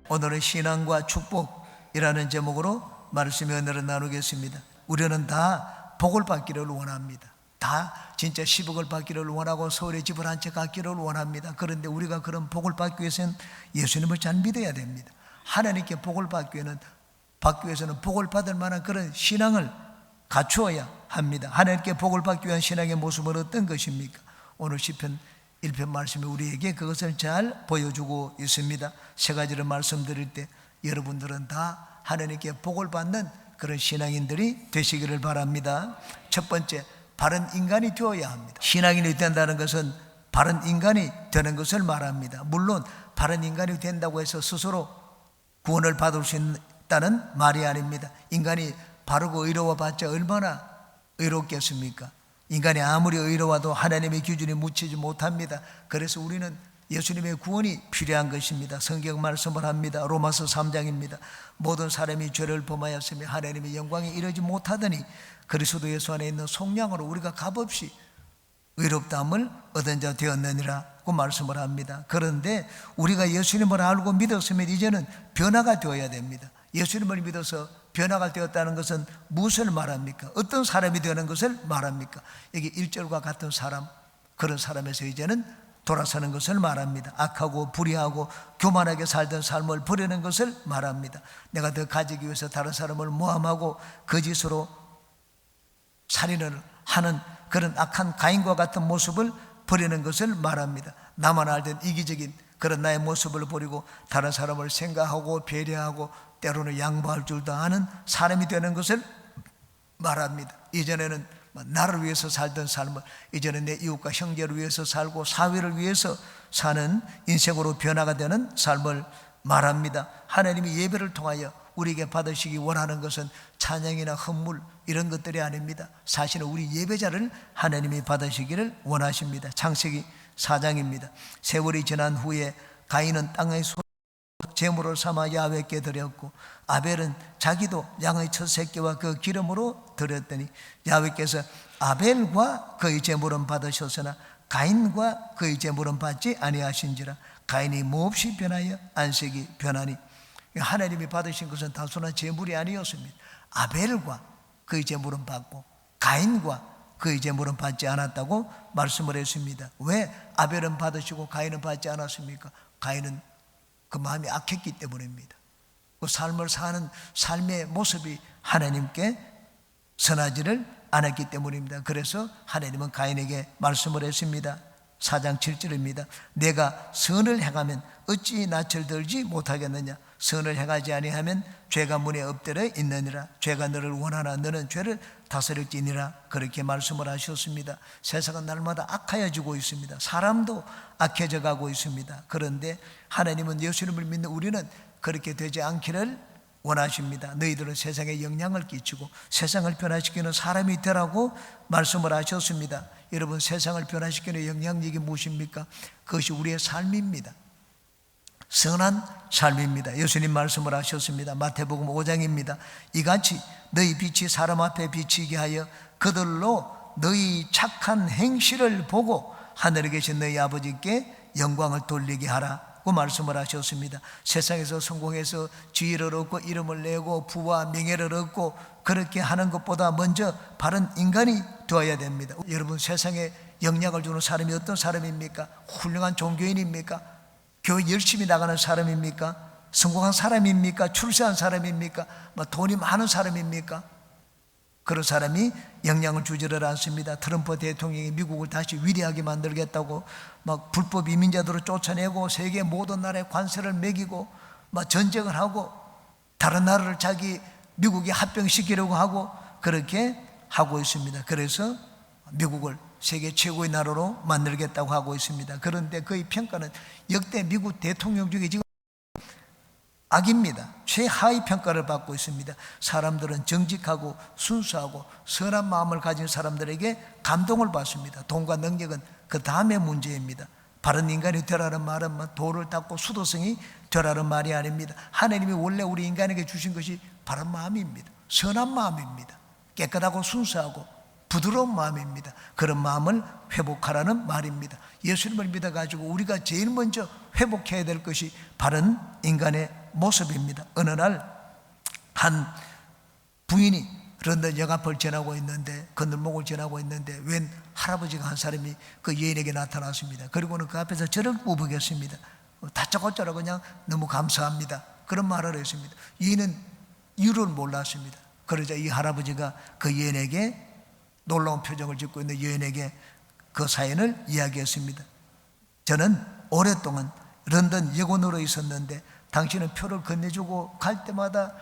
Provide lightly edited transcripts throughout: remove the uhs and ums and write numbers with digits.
오늘은 신앙과 축복이라는 제목으로 말씀의 은혜를 나누겠습니다. 우리는 다 복을 받기를 원합니다. 다 진짜 10억을 받기를 원하고 서울에 집을 한 채 갖기를 원합니다. 그런데 우리가 그런 복을 받기 위해서는 예수님을 잘 믿어야 됩니다. 하나님께 복을 받기 위해서는 복을 받을 만한 그런 신앙을 갖추어야 합니다. 하나님께 복을 받기 위한 신앙의 모습은 어떤 것입니까? 오늘 시편 1편 말씀이 우리에게 그것을 잘 보여주고 있습니다. 세 가지를 말씀드릴 때 여러분들은 다 하나님께 복을 받는 그런 신앙인들이 되시기를 바랍니다. 첫 번째, 바른 인간이 되어야 합니다. 신앙인이 된다는 것은 바른 인간이 되는 것을 말합니다. 물론 바른 인간이 된다고 해서 스스로 구원을 받을 수 있다는 말이 아닙니다. 인간이 바르고 의로워봤자 얼마나 의롭겠습니까? 인간이 아무리 의로워도 하나님의 기준에 묻히지 못합니다. 그래서 우리는 예수님의 구원이 필요한 것입니다. 성경 말씀을 합니다. 로마서 3장입니다. 모든 사람이 죄를 범하였으며 하나님의 영광에 이르지 못하더니 그리스도 예수 안에 있는 속량으로 우리가 값없이 의롭다함을 얻은 자 되었느니라고 말씀을 합니다. 그런데 우리가 예수님을 알고 믿었으면 이제는 변화가 되어야 됩니다. 예수님을 믿어서 변화가 되었다는 것은 무엇을 말합니까? 어떤 사람이 되는 것을 말합니까? 여기 1절과 같은 사람, 그런 사람에서 이제는 돌아서는 것을 말합니다. 악하고 불의하고 교만하게 살던 삶을 버리는 것을 말합니다. 내가 더 가지기 위해서 다른 사람을 모함하고 거짓으로 살인을 하는 그런 악한 가인과 같은 모습을 버리는 것을 말합니다. 나만 알던 이기적인 그런 나의 모습을 버리고 다른 사람을 생각하고 배려하고 때로는 양보할 줄도 아는 사람이 되는 것을 말합니다. 이전에는 나를 위해서 살던 삶을 이제는 내 이웃과 형제를 위해서 살고 사회를 위해서 사는 인생으로 변화가 되는 삶을 말합니다. 하나님이 예배를 통하여 우리에게 받으시기 원하는 것은 찬양이나 헌물 이런 것들이 아닙니다. 사실은 우리 예배자를 하나님이 받으시기를 원하십니다. 창세기 4장입니다. 세월이 지난 후에 가인은 땅의 제물을 삼아 야훼께 드렸고 아벨은 자기도 양의 첫 새끼와 그 기름으로 드렸더니 야훼께서 아벨과 그의 제물은 받으셨으나 가인과 그의 제물은 받지 아니하신지라. 가인이 몹시 변하여 안색이 변하니. 하나님이 받으신 것은 단순한 제물이 아니었습니다. 아벨과 그의 제물은 받고 가인과 그의 제물은 받지 않았다고 말씀을 했습니다. 왜 아벨은 받으시고 가인은 받지 않았습니까? 가인은 그 마음이 악했기 때문입니다. 그 삶을 사는 삶의 모습이 하나님께 선하지를 않았기 때문입니다. 그래서 하나님은 가인에게 말씀을 했습니다. 4장 7절입니다. 내가 선을 행하면 어찌 낯을 들지 못하겠느냐? 선을 행하지 아니하면 죄가 문에 엎드려 있느니라. 죄가 너를 원하나 너는 죄를 다스릴지니라. 그렇게 말씀을 하셨습니다. 세상은 날마다 악하여지고 있습니다. 사람도 악해져 가고 있습니다. 그런데 하나님은 예수님을 믿는 우리는 그렇게 되지 않기를 원하십니다. 너희들은 세상에 영향을 끼치고 세상을 변화시키는 사람이 되라고 말씀을 하셨습니다. 여러분, 세상을 변화시키는 영향력이 무엇입니까? 그것이 우리의 삶입니다. 선한 삶입니다. 예수님 말씀을 하셨습니다. 마태복음 5장입니다. 이같이 너희 빛이 사람 앞에 비치게 하여 그들로 너희 착한 행실을 보고 하늘에 계신 너희 아버지께 영광을 돌리게 하라고 말씀을 하셨습니다. 세상에서 성공해서 지위를 얻고 이름을 내고 부와 명예를 얻고 그렇게 하는 것보다 먼저 바른 인간이 되어야 됩니다. 여러분, 세상에 영향을 주는 사람이 어떤 사람입니까? 훌륭한 종교인입니까? 교회 열심히 나가는 사람입니까? 성공한 사람입니까? 출세한 사람입니까? 돈이 많은 사람입니까? 그런 사람이 영향을 주지를 않습니다. 트럼프 대통령이 미국을 다시 위대하게 만들겠다고 막 불법 이민자들을 쫓아내고 세계 모든 나라에 관세를 매기고 막 전쟁을 하고 다른 나라를 자기 미국에 합병시키려고 하고 그렇게 하고 있습니다. 그래서 미국을 세계 최고의 나라로 만들겠다고 하고 있습니다. 그런데 그의 평가는 역대 미국 대통령 중에 지금 악입니다. 최하위 평가를 받고 있습니다. 사람들은 정직하고 순수하고 선한 마음을 가진 사람들에게 감동을 받습니다. 돈과 능력은 그 다음의 문제입니다. 바른 인간이 되라는 말은 돌을 닦고 수도성이 되라는 말이 아닙니다. 하나님이 원래 우리 인간에게 주신 것이 바른 마음입니다. 선한 마음입니다. 깨끗하고 순수하고 부드러운 마음입니다. 그런 마음을 회복하라는 말입니다. 예수님을 믿어가지고 우리가 제일 먼저 회복해야 될 것이 바른 인간의 모습입니다. 어느 날 한 부인이 런던 역앞을 지나고 있는데, 건널목을 지나고 있는데 웬 할아버지가 한 사람이 그 여인에게 나타났습니다. 그리고는 그 앞에서 저를 꾸벅였습니다. 다짜고짜라 그냥 너무 감사합니다, 그런 말을 했습니다. 여인은 이유를 몰랐습니다. 그러자 이 할아버지가 그 여인에게, 놀라운 표정을 짓고 있는 여인에게 그 사연을 이야기했습니다. 저는 오랫동안 런던 여군으로 있었는데 당신은 표를 건네주고 갈 때마다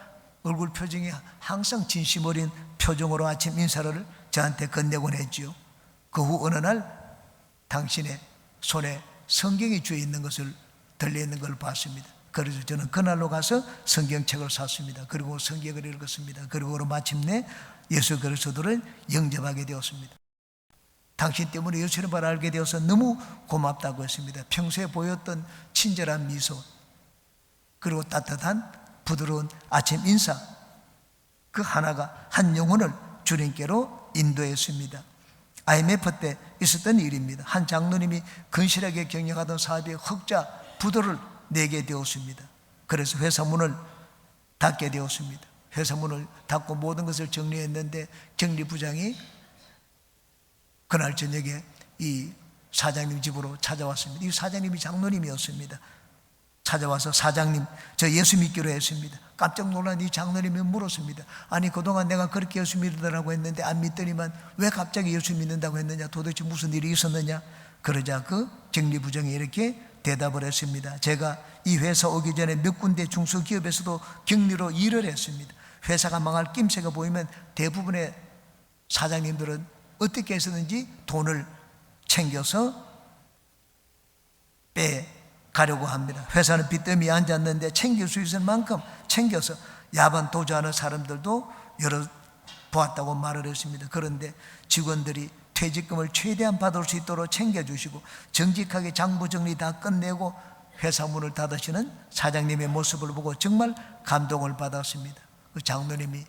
얼굴 표정이 항상 진심 어린 표정으로 아침 인사를 저한테 건네곤 했지요. 그 후 어느 날 당신의 손에 성경이 쥐어 있는 것을, 들려 있는 걸 봤습니다. 그래서 저는 그날로 가서 성경책을 샀습니다. 그리고 성경을 읽었습니다. 그리고 마침내 예수 그리스도를 영접하게 되었습니다. 당신 때문에 예수님을 알게 되어서 너무 고맙다고 했습니다. 평소에 보였던 친절한 미소, 그리고 따뜻한 부드러운 아침 인사, 그 하나가 한 영혼을 주님께로 인도했습니다. IMF 때 있었던 일입니다. 한 장로님이 건실하게 경영하던 사업에 흑자 부도를 내게 되었습니다. 그래서 회사 문을 닫게 되었습니다. 회사 문을 닫고 모든 것을 정리했는데 정리부장이 그날 저녁에 이 사장님 집으로 찾아왔습니다. 이 사장님이 장로님이었습니다. 찾아와서 사장님, 저 예수 믿기로 했습니다. 깜짝 놀란 이 장로님이 물었습니다. 아니 그동안 내가 그렇게 예수 믿으라고 했는데 안 믿더니만 왜 갑자기 예수 믿는다고 했느냐, 도대체 무슨 일이 있었느냐. 그러자 그 정리부장이 이렇게 대답을 했습니다. 제가 이 회사 오기 전에 몇 군데 중소기업에서도 격리로 일을 했습니다. 회사가 망할 낌새가 보이면 대부분의 사장님들은 어떻게 해서든지 돈을 챙겨서 가려고 합니다. 회사는 빚더미에 앉았는데 챙길 수 있을 만큼 챙겨서 야반 도주하는 사람들도 여러 보았다고 말을 했습니다. 그런데 직원들이 퇴직금을 최대한 받을 수 있도록 챙겨주시고 정직하게 장부 정리 다 끝내고 회사 문을 닫으시는 사장님의 모습을 보고 정말 감동을 받았습니다. 그 장로님이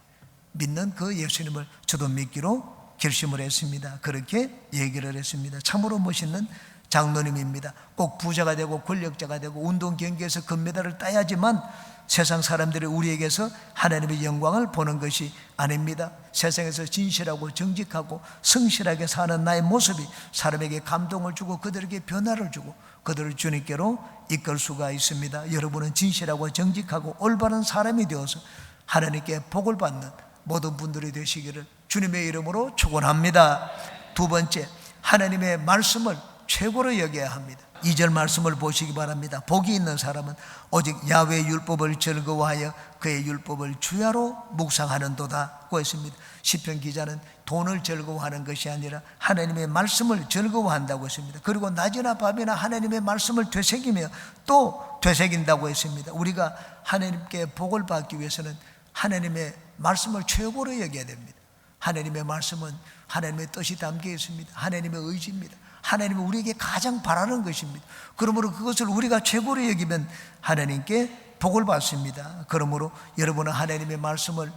믿는 그 예수님을 저도 믿기로 결심을 했습니다. 그렇게 얘기를 했습니다. 참으로 멋있는 장로님입니다. 꼭 부자가 되고 권력자가 되고 운동 경기에서 금메달을 따야지만 세상 사람들이 우리에게서 하나님의 영광을 보는 것이 아닙니다. 세상에서 진실하고 정직하고 성실하게 사는 나의 모습이 사람에게 감동을 주고 그들에게 변화를 주고 그들을 주님께로 이끌 수가 있습니다. 여러분은 진실하고 정직하고 올바른 사람이 되어서 하나님께 복을 받는 모든 분들이 되시기를 주님의 이름으로 축원합니다. 두 번째, 하나님의 말씀을 최고로 여겨야 합니다. 2절 말씀을 보시기 바랍니다. 복이 있는 사람은 오직 야훼의 율법을 즐거워하여 그의 율법을 주야로 묵상하는도다 고 했습니다. 시편 기자는 돈을 즐거워하는 것이 아니라 하나님의 말씀을 즐거워한다고 했습니다. 그리고 낮이나 밤이나 하나님의 말씀을 되새기며 또 되새긴다고 했습니다. 우리가 하나님께 복을 받기 위해서는 하나님의 말씀을 최고로 여겨야 됩니다. 하나님의 말씀은 하나님의 뜻이 담겨 있습니다. 하나님의 의지입니다. 하나님은 우리에게 가장 바라는 것입니다. 그러므로 그것을 우리가 최고로 여기면 하나님께 복을 받습니다. 그러므로 여러분은 하나님의 말씀을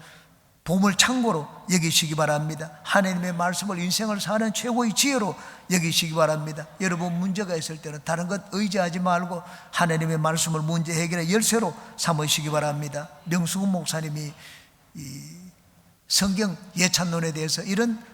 보물창고로 여기시기 바랍니다. 하나님의 말씀을 인생을 사는 최고의 지혜로 여기시기 바랍니다. 여러분 문제가 있을 때는 다른 것 의지하지 말고 하나님의 말씀을 문제 해결의 열쇠로 삼으시기 바랍니다. 명수훈 목사님이 이 성경 예찬론에 대해서 이런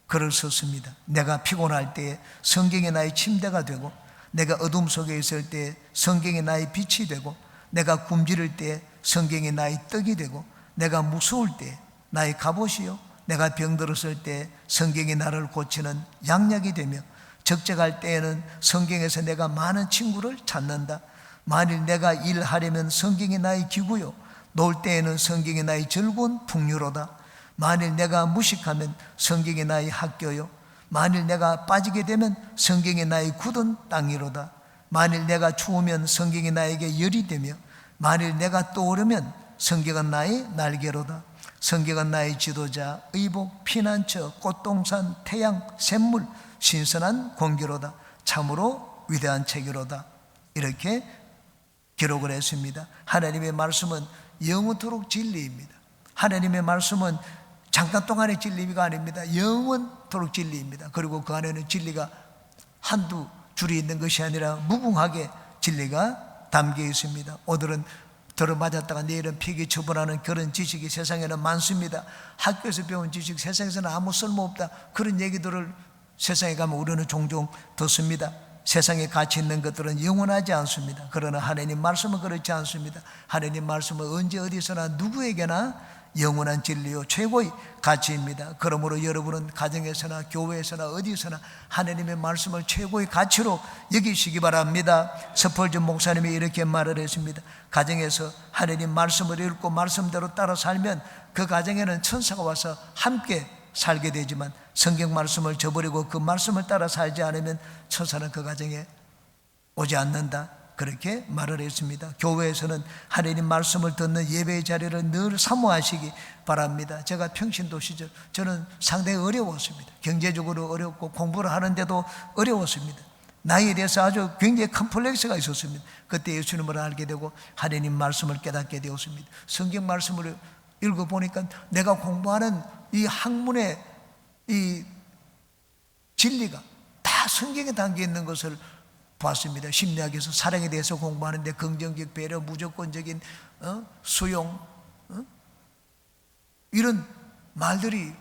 글을 썼습니다. 내가 피곤할 때에 성경이 나의 침대가 되고, 내가 어둠 속에 있을 때에 성경이 나의 빛이 되고, 내가 굶주릴 때에 성경이 나의 떡이 되고, 내가 무서울 때에 나의 갑옷이요, 내가 병들었을 때에 성경이 나를 고치는 양약이 되며, 적적할 때에는 성경에서 내가 많은 친구를 찾는다. 만일 내가 일하려면 성경이 나의 기구요, 놀 때에는 성경이 나의 즐거운 풍류로다. 만일 내가 무식하면 성경이 나의 학교요, 만일 내가 빠지게 되면 성경이 나의 굳은 땅이로다. 만일 내가 추우면 성경이 나에게 열이 되며, 만일 내가 떠오르면 성경은 나의 날개로다. 성경은 나의 지도자, 의복, 피난처, 꽃동산, 태양, 샘물, 신선한 공기로다. 참으로 위대한 책이로다. 이렇게 기록을 했습니다. 하나님의 말씀은 영원토록 진리입니다. 하나님의 말씀은 잠깐 동안의 진리가 아닙니다. 영원토록 진리입니다. 그리고 그 안에는 진리가 한두 줄이 있는 것이 아니라 무궁하게 진리가 담겨 있습니다. 오늘은 들어맞았다가 내일은 폐기 처분하는 그런 지식이 세상에는 많습니다. 학교에서 배운 지식 세상에서는 아무 쓸모없다, 그런 얘기들을 세상에 가면 우리는 종종 듣습니다. 세상에 가치 있는 것들은 영원하지 않습니다. 그러나 하나님 말씀은 그렇지 않습니다. 하나님 말씀은 언제 어디서나 누구에게나 영원한 진리요 최고의 가치입니다. 그러므로 여러분은 가정에서나 교회에서나 어디서나 하나님의 말씀을 최고의 가치로 여기시기 바랍니다. 서펄전 목사님이 이렇게 말을 했습니다. 가정에서 하나님 말씀을 읽고 말씀대로 따라 살면 그 가정에는 천사가 와서 함께 살게 되지만, 성경 말씀을 저버리고 그 말씀을 따라 살지 않으면 천사는 그 가정에 오지 않는다, 그렇게 말을 했습니다. 교회에서는 하나님 말씀을 듣는 예배의 자리를 늘 사모하시기 바랍니다. 제가 평신도 시절 저는 상당히 어려웠습니다. 경제적으로 어렵고 공부를 하는데도 어려웠습니다. 나이에 대해서 아주 굉장히 컴플렉스가 있었습니다. 그때 예수님을 알게 되고 하나님 말씀을 깨닫게 되었습니다. 성경 말씀을 읽어보니까 내가 공부하는 이 학문의 이 진리가 다 성경에 담겨 있는 것을 봤습니다. 심리학에서 사랑에 대해서 공부하는데 긍정적 배려, 무조건적인 수용, 이런 말들이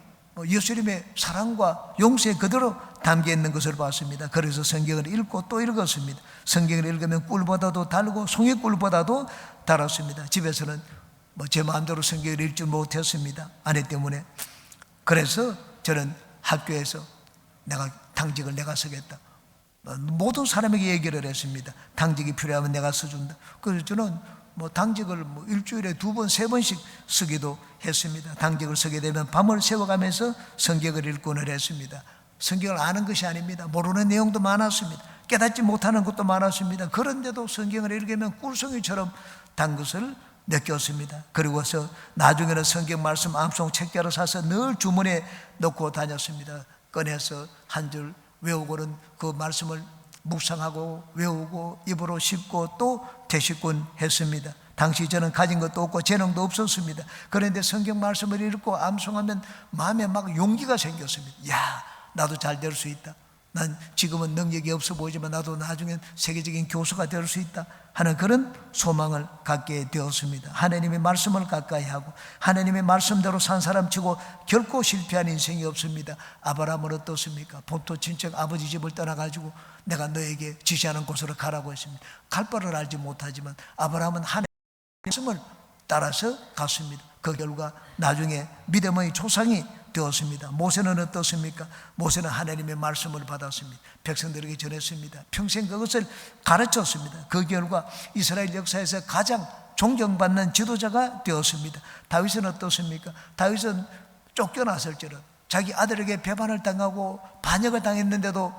예수님의 사랑과 용서에 그대로 담겨 있는 것을 봤습니다. 그래서 성경을 읽고 또 읽었습니다. 성경을 읽으면 꿀보다도 달고 송이꿀보다도 달았습니다. 집에서는 제 마음대로 성경을 읽지 못했습니다. 아내 때문에. 그래서 저는 학교에서 내가 당직을 내가 서겠다, 모든 사람에게 얘기를 했습니다. 당직이 필요하면 내가 써준다. 그래서 저는 당직을 일주일에 2번, 3번씩 쓰기도 했습니다. 당직을 쓰게 되면 밤을 새워가면서 성경을 읽곤 했습니다. 성경을 아는 것이 아닙니다. 모르는 내용도 많았습니다. 깨닫지 못하는 것도 많았습니다. 그런데도 성경을 읽으면 꿀송이처럼 단 것을 느꼈습니다. 그리고서 나중에는 성경 말씀 암송 책자로 사서 늘 주머니에 넣고 다녔습니다. 꺼내서 한 줄 외우고는 그 말씀을 묵상하고 외우고 입으로 씹고 또 되씹곤 했습니다. 당시 저는 가진 것도 없고 재능도 없었습니다. 그런데 성경 말씀을 읽고 암송하면 마음에 막 용기가 생겼습니다. 야, 나도 잘 될 수 있다. 난 지금은 능력이 없어 보이지만 나도 나중엔 세계적인 교수가 될 수 있다 하는 그런 소망을 갖게 되었습니다. 하나님의 말씀을 가까이 하고 하나님의 말씀대로 산 사람치고 결코 실패한 인생이 없습니다. 아브라함은 어떻습니까? 본토 친척 아버지 집을 떠나가지고 내가 너에게 지시하는 곳으로 가라고 했습니다. 갈 바를 알지 못하지만 아브라함은 하나님의 말씀을 따라서 갔습니다. 그 결과 나중에 믿음의 조상이 되었습니다. 모세는 어떻습니까? 모세는 하나님의 말씀을 받았습니다. 백성들에게 전했습니다. 평생 그것을 가르쳤습니다. 그 결과 이스라엘 역사에서 가장 존경받는 지도자가 되었습니다. 다윗은 어떻습니까? 다윗은 쫓겨났을 적은 자기 아들에게 배반을 당하고 반역을 당했는데도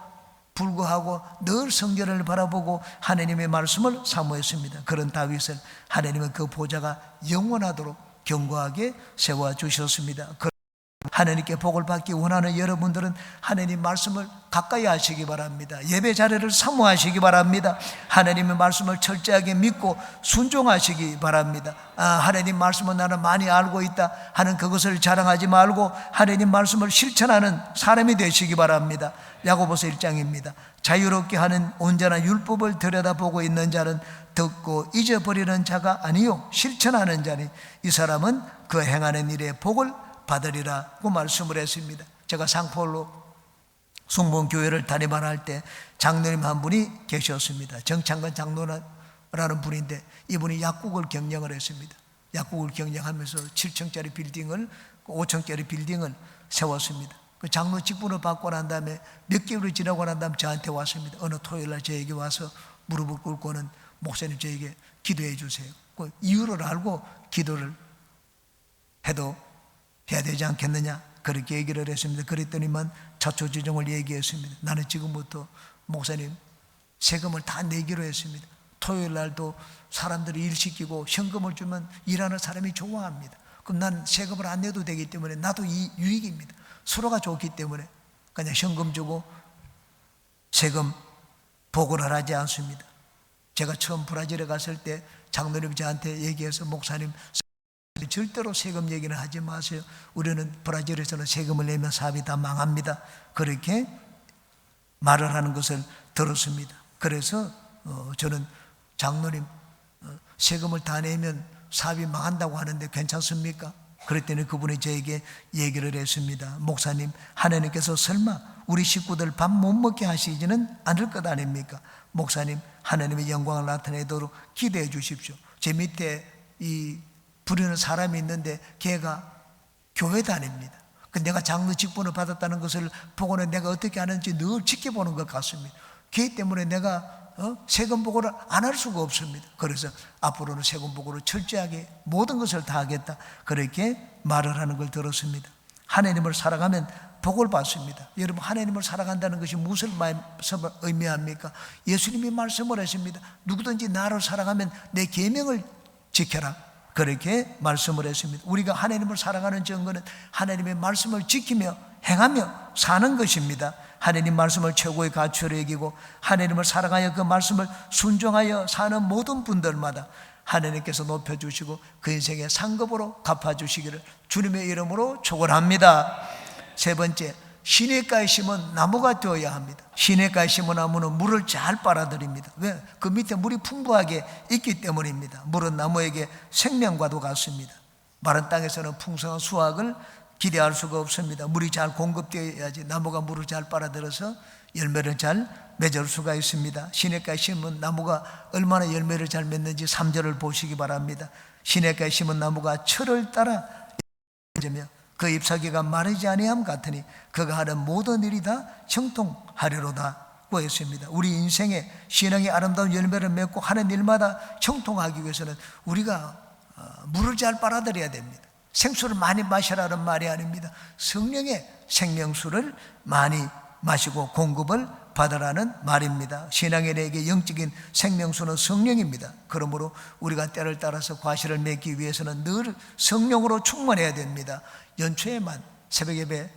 불구하고 늘 성전을 바라보고 하나님의 말씀을 사모했습니다. 그런 다윗을 하나님은 그 보좌가 영원하도록 견고하게 세워주셨습니다. 하나님께 복을 받기 원하는 여러분들은 하나님 말씀을 가까이 하시기 바랍니다. 예배 자리를 사모하시기 바랍니다. 하나님의 말씀을 철저하게 믿고 순종하시기 바랍니다. 하나님 말씀은 나는 많이 알고 있다 하는 그것을 자랑하지 말고 하나님 말씀을 실천하는 사람이 되시기 바랍니다. 야고보서 1장입니다. 자유롭게 하는 온전한 율법을 들여다보고 있는 자는 듣고 잊어버리는 자가 아니요 실천하는 자니 이 사람은 그 행하는 일에 복을 받으리라고 말씀을 했습니다. 제가 상포로 숭봉교회를 담임할 때 장로님 한 분이 계셨습니다. 정창근 장로라는 분인데 이분이 약국을 경영을 했습니다. 약국을 경영하면서 7층짜리 빌딩을 5층짜리 빌딩을 세웠습니다. 그 장로 직분을 받고 난 다음에 몇 개월이 지나고 난 다음에 저한테 왔습니다. 어느 토요일날 저에게 와서 무릎을 꿇고는 목사님 저에게 기도해 주세요. 그 이유를 알고 기도를 해도 해야 되지 않겠느냐 그렇게 얘기를 했습니다. 그랬더니만 자초지종을 얘기했습니다. 나는 지금부터 목사님 세금을 다 내기로 했습니다. 토요일 날도 사람들이 일 시키고 현금을 주면 일하는 사람이 좋아합니다. 그럼 난 세금을 안 내도 되기 때문에 나도 이 유익입니다. 서로가 좋기 때문에 그냥 현금 주고 세금 보고를 하지 않습니다. 제가 처음 브라질에 갔을 때 장로님 저한테 얘기해서 목사님 절대로 세금 얘기는 하지 마세요. 우리는 브라질에서는 세금을 내면 사업이 다 망합니다. 그렇게 말을 하는 것을 들었습니다. 그래서 저는 장로님 세금을 다 내면 사업이 망한다고 하는데 괜찮습니까? 그랬더니 그분이 저에게 얘기를 했습니다. 목사님, 하나님께서 설마 우리 식구들 밥 못 먹게 하시지는 않을 것 아닙니까? 목사님, 하나님의 영광을 나타내도록 기대해 주십시오. 제 밑에 이 부르는 사람이 있는데 걔가 교회 다닙니다. 내가 장로 직분을 받았다는 것을 보고는 내가 어떻게 하는지 늘 지켜보는 것 같습니다. 걔 때문에 내가 세금 보고를 안 할 수가 없습니다. 그래서 앞으로는 세금 보고를 철저하게 모든 것을 다 하겠다, 그렇게 말을 하는 걸 들었습니다. 하나님을 살아가면 복을 받습니다. 여러분, 하나님을 살아간다는 것이 무슨 말씀을 의미합니까? 예수님이 말씀을 하십니다. 누구든지 나를 살아가면 내 계명을 지켜라, 그렇게 말씀을 했습니다. 우리가 하나님을 살아가는 증거는 하나님의 말씀을 지키며 행하며 사는 것입니다. 하나님 말씀을 최고의 가치로 여기고 하나님을 살아가여 그 말씀을 순종하여 사는 모든 분들마다 하나님께서 높여주시고 그 인생의 상급으로 갚아주시기를 주님의 이름으로 축원합니다. 세 번째, 시냇가에 심은 나무가 되어야 합니다. 시냇가에 심은 나무는 물을 잘 빨아들입니다. 왜? 그 밑에 물이 풍부하게 있기 때문입니다. 물은 나무에게 생명과도 같습니다. 마른 땅에서는 풍성한 수확을 기대할 수가 없습니다. 물이 잘 공급되어야지 나무가 물을 잘 빨아들여서 열매를 잘 맺을 수가 있습니다. 시냇가에 심은 나무가 얼마나 열매를 잘 맺는지 3절을 보시기 바랍니다. 시냇가에 심은 나무가 철을 따라 맺으며 그 잎사귀가 마르지 아니함 같으니 그가 하는 모든 일이 다 형통하리로다고 했습니다. 우리 인생의 신앙의 아름다운 열매를 맺고 하는 일마다 형통하기 위해서는 우리가 물을 잘 빨아들여야 됩니다. 생수를 많이 마시라는 말이 아닙니다. 성령의 생명수를 많이 마시고 공급을 받으라는 말입니다. 신앙의 내게 영적인 생명수는 성령입니다. 그러므로 우리가 때를 따라서 과실을 맺기 위해서는 늘 성령으로 충만해야 됩니다. 연초에만 새벽예배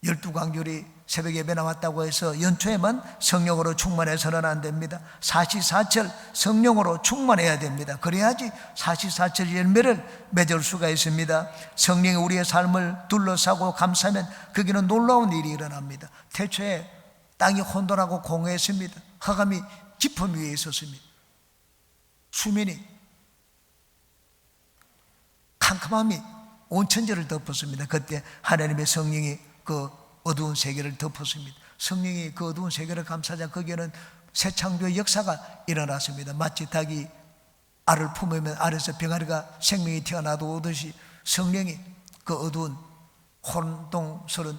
12광절이 새벽예배 나왔다고 해서 연초에만 성령으로 충만해서는 안 됩니다. 사시사철 성령으로 충만해야 됩니다. 그래야지 사시사철 열매를 맺을 수가 있습니다. 성령이 우리의 삶을 둘러싸고 감싸면 거기는 놀라운 일이 일어납니다. 태초에 땅이 혼돈하고 공허했습니다. 흑암이 깊은 위에 있었습니다. 수면이 캄캄함이 온 천지를 덮었습니다. 그때 하나님의 성령이 그 어두운 세계를 덮었습니다. 성령이 그 어두운 세계를 감싸자 거기에는 새 창조의 역사가 일어났습니다. 마치 닭이 알을 품으면 알에서 병아리가 생명이 튀어나도 오듯이 성령이 그 어두운 혼동스러운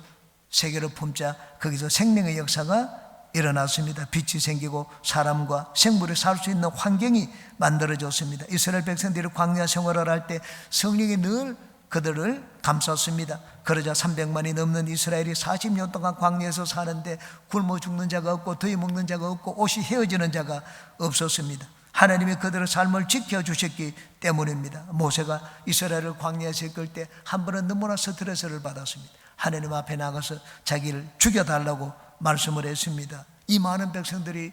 세계를 품자 거기서 생명의 역사가 일어났습니다. 빛이 생기고 사람과 생물이 살 수 있는 환경이 만들어졌습니다. 이스라엘 백성들이 광야 생활을 할 때 성령이 늘 그들을 감쌌습니다. 그러자 300만이 넘는 이스라엘이 40년 동안 광야에서 사는데 굶어 죽는 자가 없고 더위 먹는 자가 없고 옷이 헤어지는 자가 없었습니다. 하나님이 그들의 삶을 지켜주셨기 때문입니다. 모세가 이스라엘을 광야에서 이끌 때 한 번은 너무나 스트레스를 받았습니다. 하나님 앞에 나가서 자기를 죽여달라고 말씀을 했습니다. 이 많은 백성들이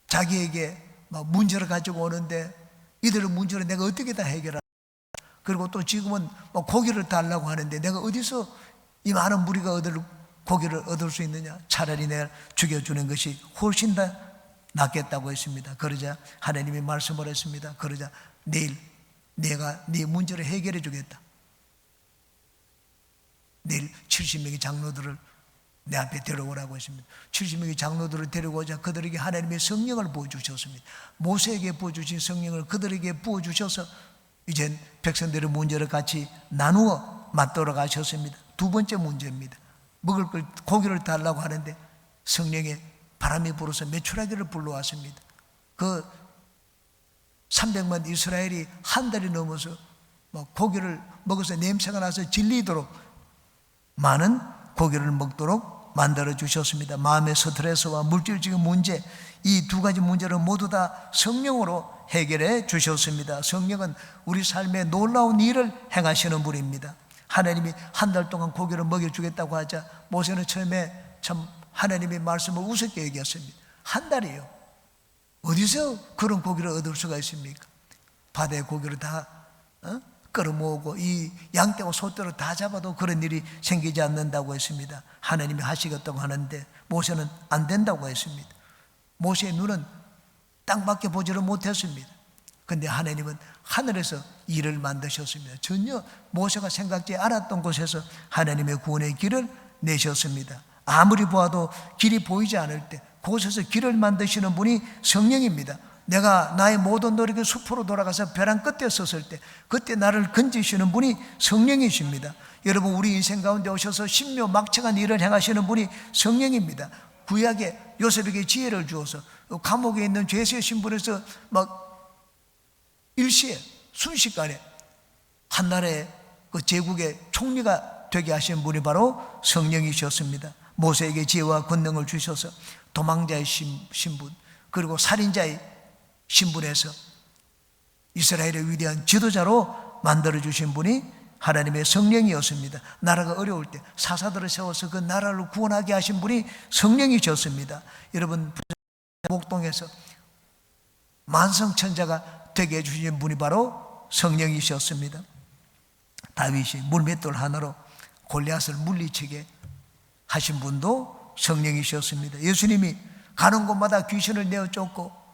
자기에게 문제를 가지고 오는데 이들의 문제를 내가 어떻게 다 해결할까? 그리고 또 지금은 고기를 달라고 하는데 내가 어디서 이 많은 무리가 고기를 얻을 수 있느냐? 차라리 내가 죽여주는 것이 훨씬 더 낫겠다고 했습니다. 그러자 하나님이 말씀을 했습니다. 그러자 내일 내가 네 문제를 해결해 주겠다. 내일 70명의 장로들을 내 앞에 데려오라고 했습니다. 70명의 장로들을 데려오자 그들에게 하나님의 성령을 부어주셨습니다. 모세에게 부어주신 성령을 그들에게 부어주셔서 이젠 백성들의 문제를 같이 나누어 맞도록 하셨습니다. 두 번째 문제입니다. 먹을 걸 고기를 달라고 하는데 성령의 바람이 불어서 메추라기를 불러왔습니다. 그 300만 이스라엘이 한 달이 넘어서 고기를 먹어서 냄새가 나서 질리도록 많은 고기를 먹도록 만들어 주셨습니다. 마음의 스트레스와 물질적인 문제, 이 두 가지 문제를 모두 다 성령으로 해결해 주셨습니다. 성령은 우리 삶에 놀라운 일을 행하시는 분입니다. 하나님이 한 달 동안 고기를 먹여주겠다고 하자 모세는 처음에 참 하나님의 말씀을 우습게 얘기했습니다. 한 달이요. 어디서 그런 고기를 얻을 수가 있습니까? 바다의 고기를 다 끌어모으고 이 양떼와 소떼를 다 잡아도 그런 일이 생기지 않는다고 했습니다. 하나님이 하시겠다고 하는데 모세는 안 된다고 했습니다. 모세의 눈은 땅밖에 보지를 못했습니다. 근데 하나님은 하늘에서 일을 만드셨습니다. 전혀 모세가 생각지 않았던 곳에서 하나님의 구원의 길을 내셨습니다. 아무리 보아도 길이 보이지 않을 때 그곳에서 길을 만드시는 분이 성령입니다. 내가 나의 모든 노력을 숲으로 돌아가서 벼랑 끝에 섰을 때 그때 나를 건지시는 분이 성령이십니다. 여러분, 우리 인생 가운데 오셔서 신묘막측한 일을 행하시는 분이 성령입니다. 구약에 요셉에게 지혜를 주어서 감옥에 있는 죄수의 신분에서 막 일시에 순식간에 한나라의 그 제국의 총리가 되게 하신 분이 바로 성령이셨습니다. 모세에게 지혜와 권능을 주셔서 도망자의 신분, 그리고 살인자의 신분에서 이스라엘의 위대한 지도자로 만들어주신 분이 하나님의 성령이었습니다. 나라가 어려울 때 사사들을 세워서 그 나라를 구원하게 하신 분이 성령이셨습니다. 여러분, 목동에서 만성천자가 되게 해주신 분이 바로 성령이셨습니다. 다윗이 물맷돌 하나로 골리앗을 물리치게 하신 분도 성령이셨습니다. 예수님이 가는 곳마다 귀신을 내어 쫓고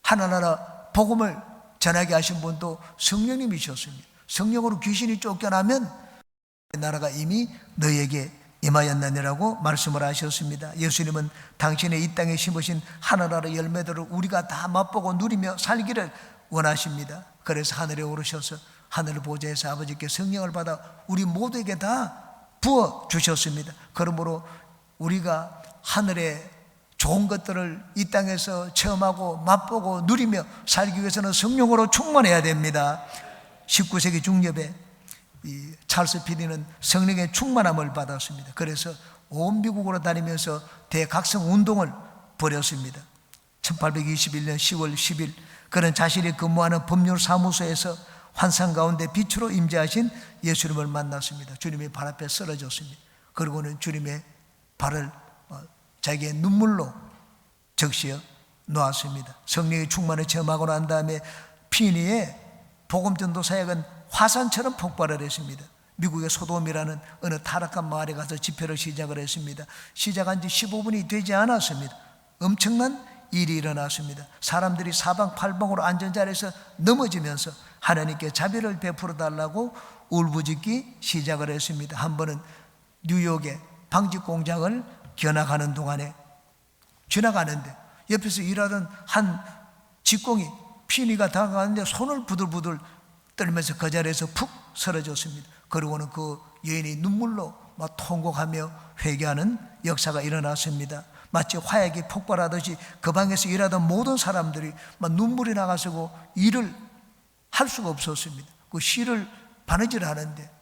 하나나라 복음을 전하게 하신 분도 성령님이셨습니다. 성령으로 귀신이 쫓겨나면 나라가 이미 너에게 임하였느니라고 말씀을 하셨습니다. 예수님은 당신의 이 땅에 심으신 하나나라 열매들을 우리가 다 맛보고 누리며 살기를 원하십니다. 그래서 하늘에 오르셔서 하늘 보좌에서 아버지께 성령을 받아 우리 모두에게 다 부어 주셨습니다. 그러므로 우리가 하늘의 좋은 것들을 이 땅에서 체험하고 맛보고 누리며 살기 위해서는 성령으로 충만해야 됩니다. 19세기 중엽에 이 찰스 피디는 성령의 충만함을 받았습니다. 그래서 온 미국으로 다니면서 대각성 운동을 벌였습니다. 1821년 10월 10일 그는 자신이 근무하는 법률사무소에서 환상 가운데 빛으로 임재하신 예수님을 만났습니다. 주님의 발 앞에 쓰러졌습니다. 그리고는 주님의 발을 자기의 눈물로 적시어 놓았습니다. 성령의 충만을 체험하고 난 다음에 피니의 복음전도 사역은 화산처럼 폭발을 했습니다. 미국의 소돔이라는 어느 타락한 마을에 가서 집회를 시작을 했습니다. 시작한 지 15분이 되지 않았습니다. 엄청난 일이 일어났습니다. 사람들이 사방팔방으로 앉은 자리에서 넘어지면서 하나님께 자비를 베풀어 달라고 울부짖기 시작을 했습니다. 한 번은 뉴욕의 방직 공장을 견학하는 동안에 지나가는데 옆에서 일하던 한 직공이 피니가 다가가는데 손을 부들부들 떨면서 그 자리에서 푹 쓰러졌습니다. 그리고는 그 여인이 눈물로 막 통곡하며 회개하는 역사가 일어났습니다. 마치 화약이 폭발하듯이 그 방에서 일하던 모든 사람들이 막 눈물이 나가지고 일을 할 수가 없었습니다. 그 시를 바느질 하는데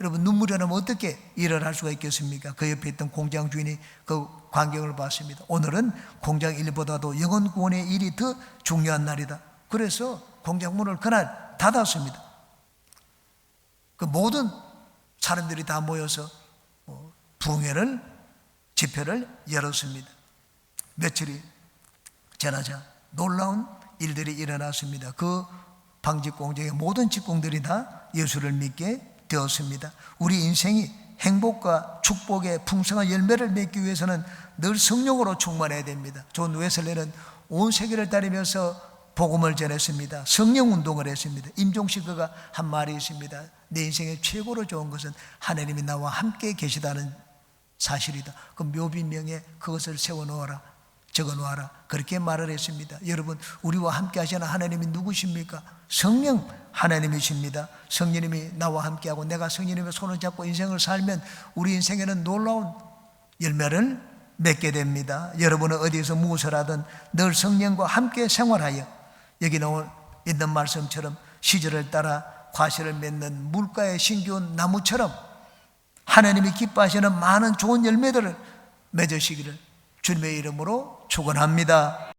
여러분, 눈물이 나면 어떻게 일을 할 수가 있겠습니까? 그 옆에 있던 공장 주인이 그 광경을 봤습니다. 오늘은 공장 일보다도 영혼 구원의 일이 더 중요한 날이다. 그래서 공장 문을 그날 닫았습니다. 그 모든 사람들이 다 모여서 부흥회를 집회를 열었습니다. 며칠이 지나자 놀라운 일들이 일어났습니다. 그 방직 공장의 모든 직공들이 다 예수를 믿게 되었습니다. 우리 인생이 행복과 축복의 풍성한 열매를 맺기 위해서는 늘 성령으로 충만해야 됩니다. 존 웨슬리는 온 세계를 다니면서 복음을 전했습니다. 성령 운동을 했습니다. 임종식 그가 한 말이 있습니다. 내 인생의 최고로 좋은 것은 하나님이 나와 함께 계시다는 사실이다. 그 묘비명에 그것을 세워놓아라, 적어놓아라, 그렇게 말을 했습니다. 여러분, 우리와 함께 하시는 하나님이 누구십니까? 성령 하나님이십니다. 성령님이 나와 함께하고 내가 성령님의 손을 잡고 인생을 살면 우리 인생에는 놀라운 열매를 맺게 됩니다. 여러분은 어디에서 무엇을 하든 늘 성령과 함께 생활하여 여기 나온 있는 말씀처럼 시절을 따라 과실을 맺는 물가에 심기운 나무처럼 하나님이 기뻐하시는 많은 좋은 열매들을 맺으시기를 주님의 이름으로 축원합니다.